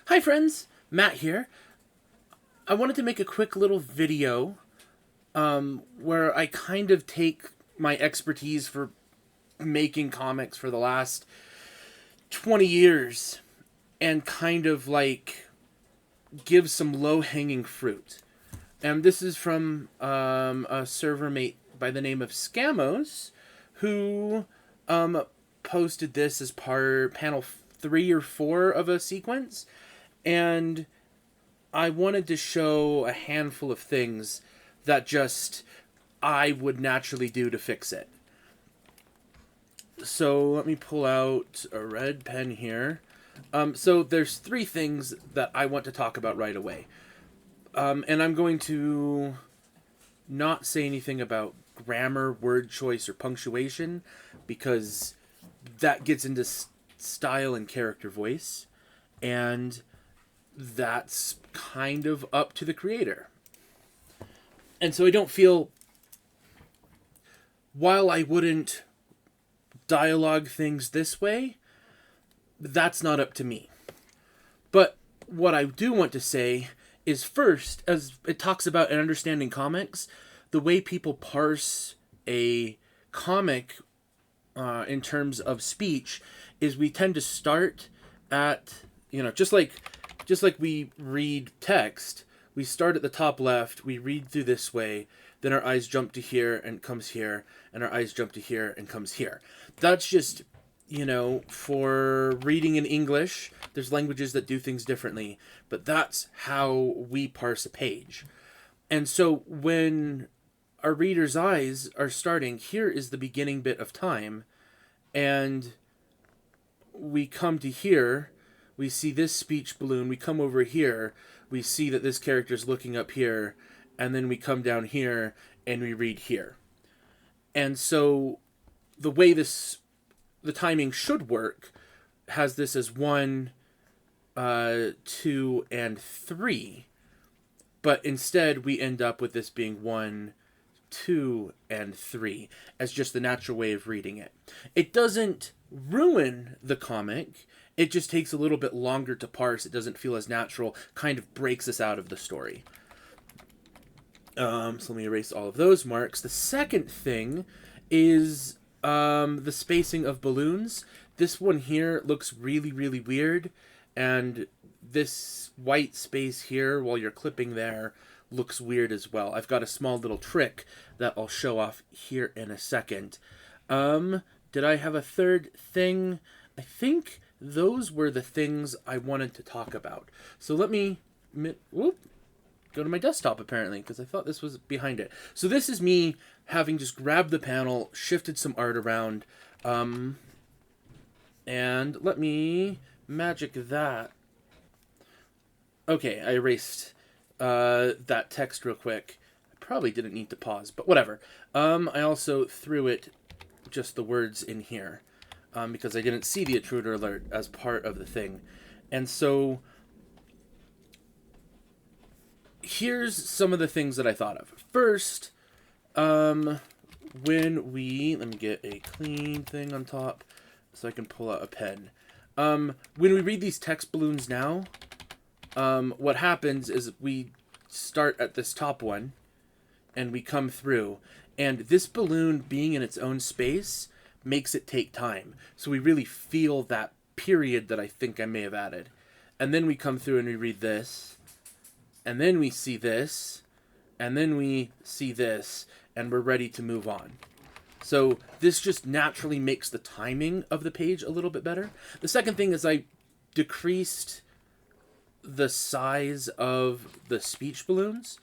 Hi friends, Matt here. I wanted to make a quick little video where I kind of take my expertise for making comics for the last 20 years and kind of like give some low-hanging fruit. And this is from a server mate by the name of Scamos, who posted this as part panel 3 or 4 of a sequence. And I wanted to show a handful of things that just I would naturally do to fix it. So let me pull out a red pen here. So there's 3 things that I want to talk about right away. And I'm going to not say anything about grammar, word choice, or punctuation because that gets into style and character voice. And that's kind of up to the creator. And so I don't feel, while I wouldn't dialogue things this way, that's not up to me. But what I do want to say is, first, as it talks about in understanding comics, the way people parse a comic in terms of speech is we tend to start at, just like we read text, we start at the top left, we read through this way, then our eyes jump to here and comes here, and our eyes jump to here and comes here. That's just, for reading in English, there's languages that do things differently, but that's how we parse a page. And so when our reader's eyes are starting, here is the beginning bit of time, and we come to here, we see this speech balloon, we come over here, we see that this character's looking up here, and then we come down here and we read here. And so the way the timing should work has this as 1, 2, and 3. But instead we end up with this being 1, 2, and 3 as just the natural way of reading it. It doesn't ruin the comic. It just takes a little bit longer to parse. It doesn't feel as natural, kind of breaks us out of the story. So let me erase all of those marks. The second thing is the spacing of balloons. This one here looks really, really weird. And this white space here, while you're clipping there, looks weird as well. I've got a small little trick that I'll show off here in a second. Did I have a third thing? I think those were the things I wanted to talk about. So let me go to my desktop, apparently, because I thought this was behind it. So this is me having just grabbed the panel, shifted some art around, and let me magic that. Okay, I erased that text real quick. I probably didn't need to pause, but whatever. I also threw it, just the words in here. Because I didn't see the intruder alert as part of the thing. And so here's some of the things that I thought of. First, let me get a clean thing on top so I can pull out a pen. When we read these text balloons now, what happens is we start at this top one and we come through. And this balloon being in its own space makes it take time. So we really feel that period that I think I may have added. And then we come through and we read this. And then we see this. And then we see this. And we're ready to move on. So this just naturally makes the timing of the page a little bit better. The second thing is I decreased the size of the speech balloons.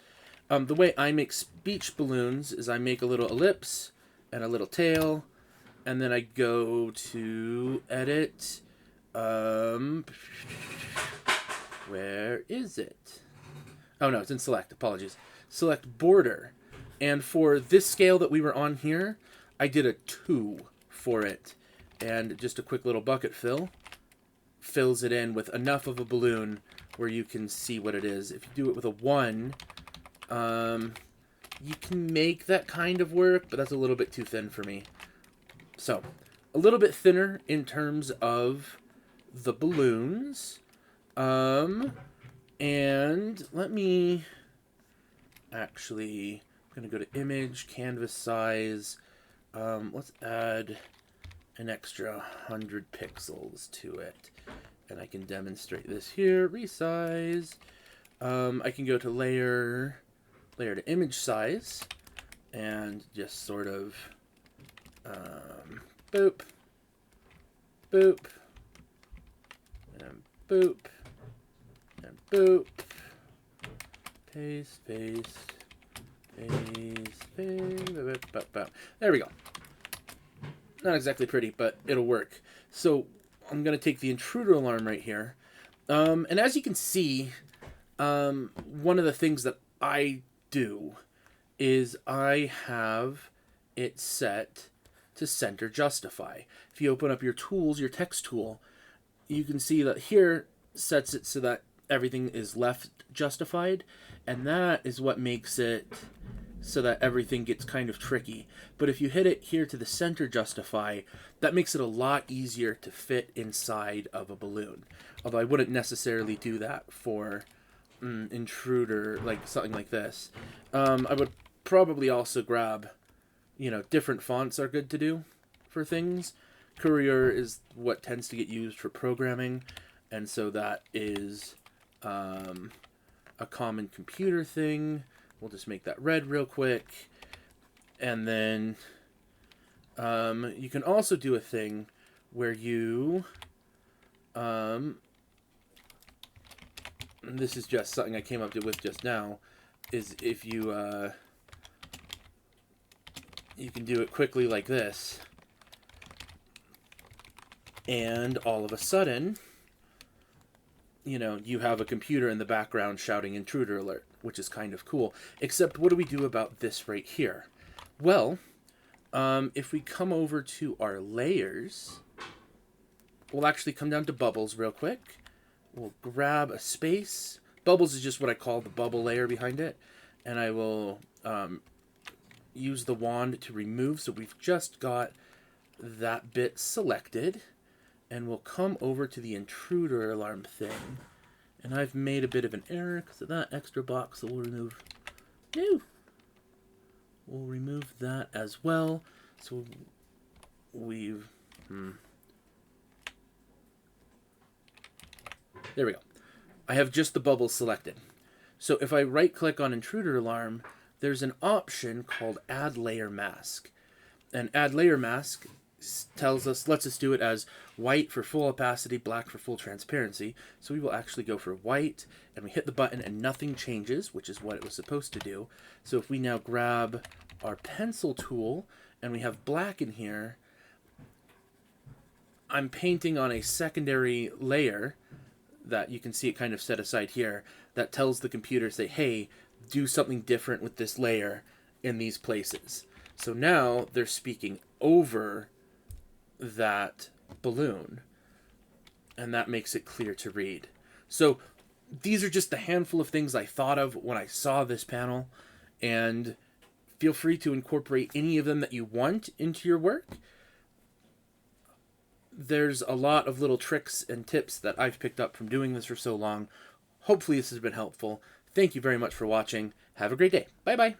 The way I make speech balloons is I make a little ellipse and a little tail. And then I go to edit. Where is it? Oh no, it's in select. Apologies. Select border. And for this scale that we were on here, I did a 2 for it. And just a quick little bucket fill fills it in with enough of a balloon where you can see what it is. If you do it with a 1, you can make that kind of work, but that's a little bit too thin for me. So, a little bit thinner in terms of the balloons. And let me actually, I'm going to go to image, canvas size. Let's add an extra 100 pixels to it. And I can demonstrate this here. Resize. I can go to layer to image size, and just sort of boop, boop, and boop, and boop. Paste, paste, paste, paste. There we go. Not exactly pretty, but it'll work. So I'm going to take the intruder alarm right here. And as you can see, one of the things that I do is I have it set to center justify. If you open up your tools, your text tool, you can see that here sets it so that everything is left justified, and that is what makes it so that everything gets kind of tricky. But if you hit it here to the center justify, that makes it a lot easier to fit inside of a balloon. Although I wouldn't necessarily do that for intruder, like something like this. I would probably also grab, different fonts are good to do for things. Courier is what tends to get used for programming, and so that is a common computer thing. We'll just make that red real quick. And then you can also do a thing where you, this is just something I came up with just now, is if you, you can do it quickly like this. And all of a sudden, you have a computer in the background shouting intruder alert, which is kind of cool. Except what do we do about this right here? Well, if we come over to our layers, we'll actually come down to bubbles real quick. We'll grab a space. Bubbles is just what I call the bubble layer behind it. And I will use the wand to remove, so we've just got that bit selected. And we'll come over to the intruder alarm thing. And I've made a bit of an error because of that extra box, so we'll remove. No! We'll remove that as well. So we've... There we go. I have just the bubbles selected. So if I right-click on intruder alarm, there's an option called add layer mask. And add layer mask tells us, lets us do it as white for full opacity, black for full transparency. So we will actually go for white, and we hit the button and nothing changes, which is what it was supposed to do. So if we now grab our pencil tool and we have black in here, I'm painting on a secondary layer that you can see it kind of set aside here that tells the computer, say, hey, do something different with this layer in these places. So now they're speaking over that balloon, and that makes it clear to read. So these are just a handful of things I thought of when I saw this panel, and feel free to incorporate any of them that you want into your work. There's a lot of little tricks and tips that I've picked up from doing this for so long. Hopefully this has been helpful. Thank you very much for watching. Have a great day. Bye-bye.